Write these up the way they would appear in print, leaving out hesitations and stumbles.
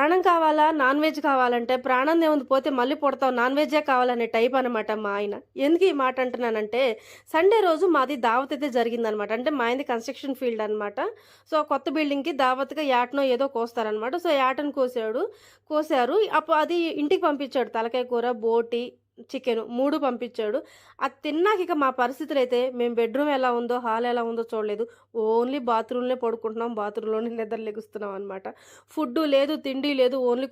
ప్రాణం కావాలా? Non veg కావాలంటే, ప్రాణందేముంది పోతే మళ్ళీ పుడతాం. నాన్ వెజ్జే కావాలనే టైప్ అనమాట మా ఆయన. ఎందుకు ఈ మాట అంటున్నానంటే, సండే రోజు మాది దావత్ అయితే జరిగిందనమాట. అంటే మా ఆయనది కన్‌స్ట్రక్షన్ ఫీల్డ్ అనమాట. సో, కొత్త బిల్డింగ్‌కి దావత్‌గా యాటనో ఏదో కోస్తారనమాట. సో, యాటను కోసారు. అది ఇంటికి పంపించాడు. తలకాయ కూర, బోటి, చికెను 3 పంపించాడు. అది తిన్నాక ఇక మా పరిస్థితులైతే మేము బెడ్‌రూమ్ ఎలా ఉందో, హాల్ ఎలా ఉందో చూడలేదు. ఓన్లీ బాత్రూమ్‌లోనే పడుకుంటున్నాం. బాత్రూమ్‌లోనే నిద్ర లెగుస్తున్నాం అనమాట. ఫుడ్డు లేదు, తిండి లేదు. ఓన్లీ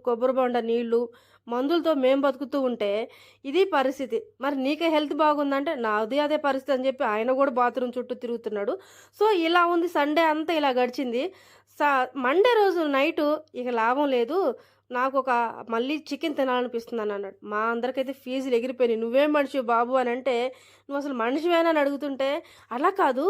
కొబ్బరి బొండ నీళ్ళు, మందులతో మేము బతుకుతూ ఉంటే ఇది పరిస్థితి. మరి నీకే హెల్త్ బాగుందంటే, నాది అదే పరిస్థితి అని చెప్పి ఆయన గూడా బాత్రూమ్ చుట్టూ తిరుగుతున్నాడు. సో, ఇలా ఉంది. సండే అంతా ఇలా గడిచింది. స మండే రోజు నైటు ఇక లాభం లేదు. నాకొక మళ్ళీ చికెన్ తినాలనిపిస్తుందనన్నాడు. మా అందరికైతే ఫీజులు ఎగిరిపోయినాయి. "నువ్వేం మనిషివి బాబు" అనంటే, "నువ్వసలు మనిషివేనా?" అని అడుగుతుంటే, "అలా కాదు.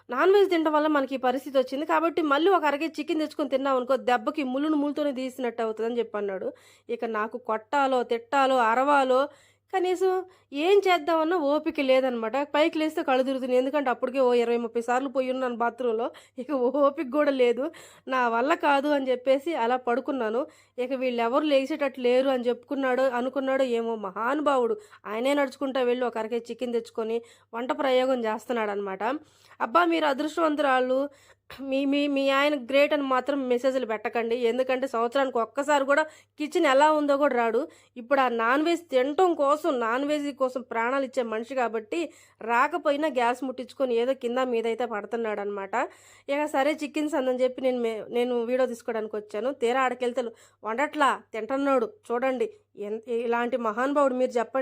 నాన్ వెజ్ తినడం వల్ల మనకి ఈ పరిస్థితొచ్చింది. కాబట్టి మళ్ళీ ఒక అర కేజీ చికెన్ తెచ్చుకొని తిన్నావనుకో దెబ్బకి ముళ్ళుతోనే తీసినట్టు అవుతదని" చెప్పన్నాడు. ఇక నాకు కొట్టాలో, తిట్టాలో, అరవాలో కనీసం ఏం చేద్దామన్నా ఓపిక లేదనమాట. పైకి లేస్తే కళ్ళు తిరుగుతున్నాయి. ఎందుకంటే అప్పటికే ఓ 20, 30 సార్లు పోయున్నాను బాత్రూమ్‌లో. ఇక ఓపిక గూడా లేదు. నా వల్ల కాదు అని జెప్పేసి అలా పడుకున్నాను. ఇక వీళ్ళెవరు లేసేటట్టు లేరు అని అనుకున్నాడో ఏమో మహానుభావుడు. ఆయనే నడుచుకుంటా వెళ్లి ఒక అర కేజీ చికెన్ తెచ్చుకొని వంట ప్రయోగం జేస్తున్నాడనమాట. అబ్బా! మీరు అదృష్టవంతురాలు. మీ మీ మీ ఆయన గ్రేట్ అని మాత్రం మెసేజ్‌లు పెట్టకండి. ఎందుకంటే సంవత్సరానికి ఒక్కసారి గూడా కిచెన్ ఎలా ఉందో గూడా రాడు. ఇప్పుడు ఆ నాన్ వెజ్ తినటం కోసం, నాన్ వెజ్ కోసం ప్రాణాలిచ్చే మనిషి గాబట్టి, రాకపోయినా గ్యాస్ ముట్టించుకొని ఏదో కింద మీద అయితే పడుతున్నాడనమాట. ఇక సరే చికెన్స్ అందని జెప్పి నేను వీడియో తీసుకోవడానికొచ్చాను. తీరా ఆడికెళ్తే వండట్లా, తింటన్నాడు. చూడండి. ఇలాంటి మహానుభావుడు మీరు జెప్పండి.